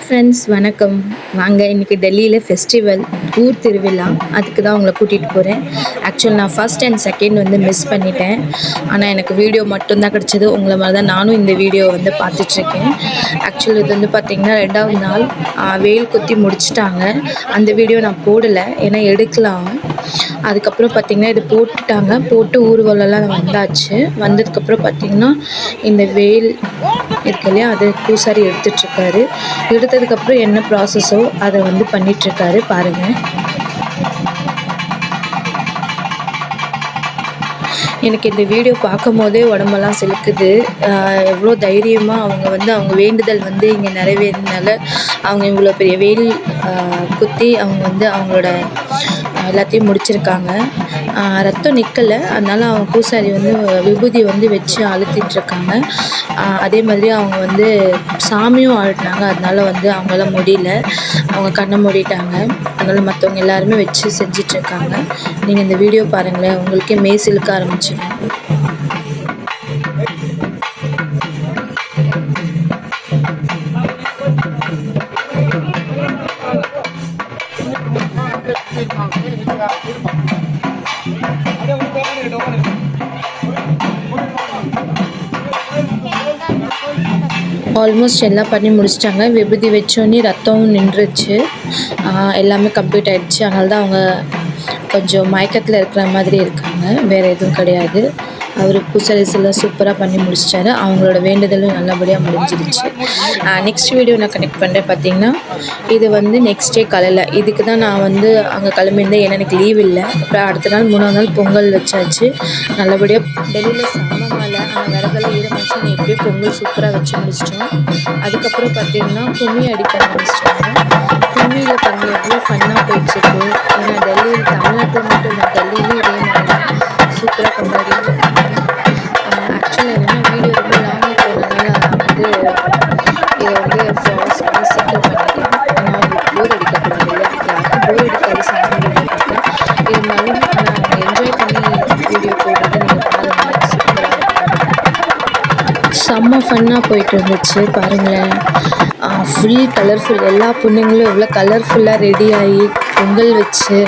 Friends வணக்கம். வாங்க இன்றைக்கி டெல்லியில் ஃபெஸ்டிவல் ஊர் திருவிழா, அதுக்கு தான் உங்களை கூட்டிகிட்டு போகிறேன். ஆக்சுவல் நான் ஃபஸ்ட் அண்ட் செகண்ட் வந்து மிஸ் பண்ணிட்டேன். ஆனால் எனக்கு வீடியோ மட்டும்தான் கிடச்சிது. உங்களை மாதிரி தான் நானும் இந்த வீடியோ வந்து பார்த்துட்ருக்கேன். ஆக்சுவல் இது வந்து பார்த்திங்கன்னா 2வது நாள் வெயில் குத்தி முடிச்சிட்டாங்க. அந்த வீடியோ நான் போடலை, ஏன்னா எடுக்கலாம். அதுக்கப்புறம் பார்த்திங்கன்னா இது போட்டு ஊர்வலம்லாம் வந்தாச்சு. வந்ததுக்கப்புறம் பார்த்திங்கன்னா இந்த வெயில் இருக்கு இல்லையா, அது பூசாரி எடுத்துட்ருக்காரு. எடுத்ததுக்கப்புறம் என்ன ப்ராசஸோ அதை வந்து பண்ணிகிட்ருக்காரு பாருங்கள். எனக்கு இந்த வீடியோ பார்க்கும் போதே உடம்பெல்லாம் சிலுக்குது. எவ்வளோ தைரியமாக அவங்க வேண்டுதல் வந்து இங்கே நிறைவேறினால அவங்க இவ்வளோ பெரிய வெயில் குத்தி அவங்க வந்து அவங்களோட எல்லாத்தையும் முடிச்சிருக்காங்க. ரத்தம் நிற்கலை, அதனால் அவங்க பூசாரி வந்து விபூதி வந்து வச்சு அழுத்திட்டுருக்காங்க. அதே மாதிரி அவங்க வந்து சாமியும் ஆடினாங்க. அதனால் வந்து அவங்களால முடியல, அவங்க கண்ணை மூடிட்டாங்க. அதனால் மற்றவங்க எல்லாருமே வச்சு செஞ்சிட்ருக்காங்க. நீங்கள் இந்த வீடியோ பாருங்களேன், உங்களுக்கே மெய் சிலுக்க ஆரம்பிச்சிடும். ஆல்மோஸ்ட் எல்லாம் பண்ணி முடிச்சிட்டாங்க. விபூதி வச்சோன்னே ரத்தமும் நின்றுச்சு. எல்லாமே கம்ப்ளீட் ஆகிடுச்சு. அதனால தான் அவங்க கொஞ்சம் மயக்கத்தில் இருக்கிற மாதிரி இருக்காங்க, வேறு எதுவும் கிடையாது. அவர் பூசாரிஸ் எல்லாம் சூப்பராக பண்ணி முடிச்சிட்டாரு. அவங்களோட வேண்டுதலும் நல்லபடியாக முடிஞ்சிருச்சு. நெக்ஸ்ட் வீடியோ நான் கனெக்ட் பண்ணுறேன். பார்த்திங்கன்னா இது வந்து நெக்ஸ்ட் டே காலையில், இதுக்கு தான் நான் வந்து அங்கே கிளம்பியிருந்தேன், ஏன்னா எனக்கு லீவ் இல்லை. அப்புறம் அடுத்த நாள் 3ஆவது நாள் பொங்கல் வச்சாச்சு. நல்லபடியாக டெல்லியில் செம்ம மழை, ஆனால் விறகெல்லாம் ஈரமாச்சு. நான் எப்படியும் பொங்கல் சூப்பராக வச்சு முடிச்சிட்டோம். அதுக்கப்புறம் பார்த்திங்கன்னா கும்மி அடிக்க ஆரம்பிச்சிட்டாங்க. கும்மியில் பாருங்கள் எவ்வளோ ஃபன்னாக போயிடுச்சுருக்கு. ஏன்னா டெல்லியில், தமிழ்நாட்டில் மட்டும் இல்லை, டெல்லியிலும் இதே மாதிரி சூப்பராக கொண்டாடிட்டு. ஆக்சுவலாக என்னென்னா வீடியோ ரொம்ப லாங்காக போனதுனால வந்து இதை வந்து ஃபாஸ்ட் பண்ணி சீக்கிரம் பண்ணிட்டேன். ஏன்னா அவங்களுக்கு போர் அடிக்கக்கூடாது இல்லை, யாருக்கும் போர் அடிக்காது சாமி வீடியோ பார்க்க. இருந்தாலும் நான் என்ஜாய் பண்ணி வீடியோ போடுறது நீங்கள் பாருங்கள், சூப்பராக இருக்கும். செம்ம ஃபன்னாக போயிட்டு இருந்துச்சு பாருங்களேன். ஃபுல் கலர்ஃபுல், எல்லா பொண்ணுங்களும் எவ்வளோ கலர்ஃபுல்லாக ரெடி ஆகி பொங்கல் வச்சு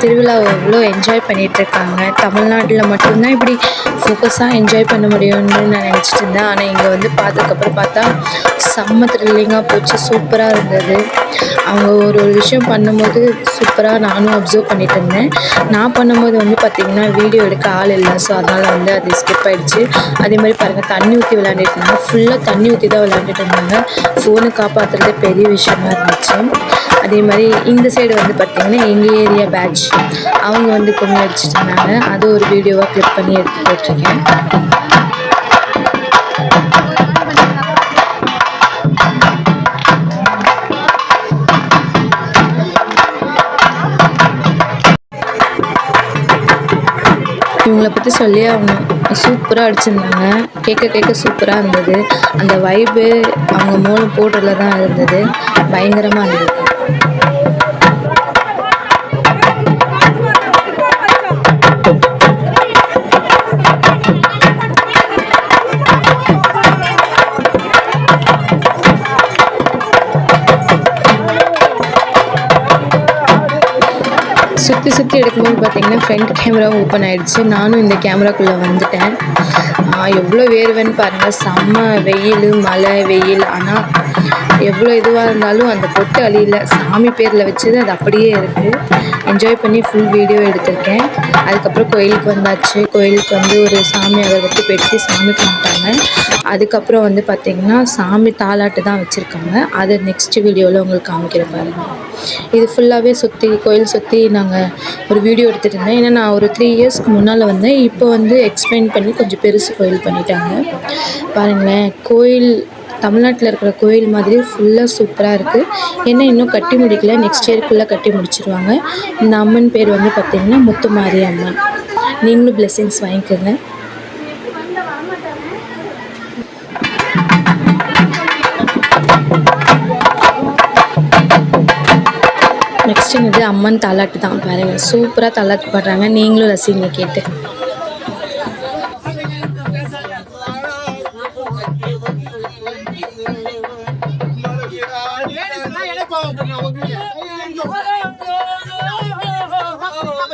திருவிழாவை எவ்வளோ என்ஜாய் பண்ணிகிட்ருக்காங்க. தமிழ்நாட்டில் மட்டும்தான் இப்படி ஃபோக்கஸாக என்ஜாய் பண்ண முடியும்னு நான் நினச்சிட்டு இருந்தேன். ஆனால் இங்கே வந்து பார்த்ததுக்கப்புறம் பார்த்தா செம்ம த்ரில்லிங்காக போச்சு, சூப்பராக இருந்தது. அவங்க ஒரு விஷயம் பண்ணும்போது சூப்பராக நானும் அப்சர்வ் பண்ணிகிட்டு இருந்தேன். நான் பண்ணும்போது வந்து பார்த்திங்கன்னா வீடியோ எடுக்க ஆள் இல்லை, ஸோ அதனால் வந்து அது ஸ்கிப் ஆகிடுச்சு. அதே மாதிரி பாருங்கள், தண்ணி ஊற்றி விளையாண்டுட்டு இருந்தாங்க. ஃபுல்லாக தண்ணி ஊற்றி தான் விளையாண்டுட்டு இருந்தாங்க. ஃபோனை காப்பாற்றுறதே பெரிய விஷயமா இருந்துச்சு. அதே மாதிரி இந்த சைடு வந்து பார்த்திங்கன்னா எங்கள் ஏரியா பேட்ச் அவங்க வந்து கும்மி அடிச்சிட்டு இருந்தாங்க. அது ஒரு வீடியோவாக கிளிப் பண்ணி எடுத்து போட்டிருக்கேன். இவங்களை பற்றி சொல்லி அவங்க சூப்பராக அடிச்சிருந்தாங்க. கேட்க சூப்பராக இருந்தது. அந்த வைப்பு அவங்க மூலம் போடுறதுல தான் இருந்தது, பயங்கரமாக இருந்தது. சுற்றி எடுக்கும்போது பார்த்திங்கன்னா ஃப்ரண்ட் கேமராவும் ஓப்பன் ஆகிடுச்சு. நானும் இந்த கேமராக்குள்ளே வந்துட்டேன். எவ்வளோ வேர்வைன்னு பாருங்கள், செம்ம வெயில், மழை வெயில். ஆனால் எவ்வளோ இதுவாக இருந்தாலும் அந்த பொட்டு அழியில், சாமி பேரில் வச்சது அது அப்படியே இருக்குது. என்ஜாய் பண்ணி ஃபுல் வீடியோ எடுத்திருக்கேன். அதுக்கப்புறம் கோயிலுக்கு வந்தாச்சு. கோயிலுக்கு வந்து ஒரு சாமி அகர்பத்தி பெட்டி சாமி கும்பிட்டாங்க. அதுக்கப்புறம் வந்து பார்த்திங்கன்னா சாமி தாலாட்டு தான் வச்சுருக்காங்க. அதை நெக்ஸ்ட் வீடியோவில் உங்களுக்கு காமிக்கிற பாருங்கள். இது ஃபுல்லாகவே கோயில் சுற்றி நாங்கள் ஒரு வீடியோ எடுத்துகிட்டு இருந்தேன். ஏன்னா நான் ஒரு 3 இயர்ஸ்க்கு முன்னால் வந்தேன். இப்போ வந்து எக்ஸ்பேண்ட் பண்ணி கொஞ்சம் பெருசு கோயில் பண்ணிட்டாங்க. பாருங்களேன், கோயில் தமிழ்நாட்டில் இருக்கிற கோயில் மாதிரி ஃபுல்லாக சூப்பராக இருக்குது. ஏன்னா இன்னும் கட்டி முடிக்கல, நெக்ஸ்ட் இயர்க்குள்ளே கட்டி முடிச்சிருவாங்க. இந்த அம்மன் பேர் வந்து பார்த்திங்கன்னா முத்துமாரி அம்மன். நீங்களும் பிளெஸ்ஸிங்ஸ் வாங்கிக்கோங்க. நெக்ஸ்ட் இது அம்மன் தாலாட்டு தான் பாருங்கள், சூப்பராக தாலாட்டு பாடுறாங்க. நீங்களும் ரசிங்க கேட்டு.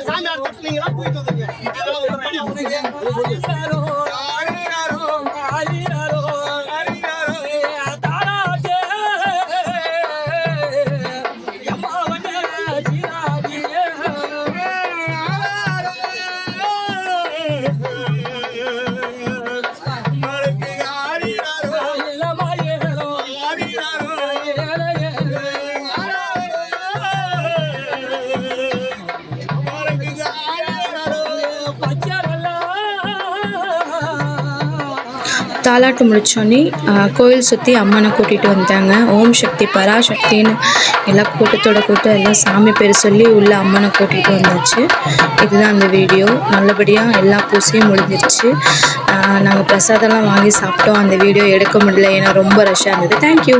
சாமி ஆடுறீங்களா போயிட்டு வந்துங்க. தாலாட்டு முடித்தோடனே கோயில் சுற்றி அம்மனை கூட்டிகிட்டு வந்துட்டாங்க. ஓம் சக்தி பராசக்தின்னு எல்லாம் கூட்டம் எல்லாம் சாமி பேர் சொல்லி உள்ள அம்மனை கூட்டிகிட்டு வந்தாச்சு. இதுதான் அந்த வீடியோ. நல்லபடியாக எல்லா பூசையும் முடிஞ்சிருச்சு. நாங்கள் பிரசாதம்லாம் வாங்கி சாப்பிட்டோம். அந்த வீடியோ எடுக்க முடியல, ஏன்னா ரொம்ப ரஷ்ஷாக இருந்தது. தேங்க்யூ.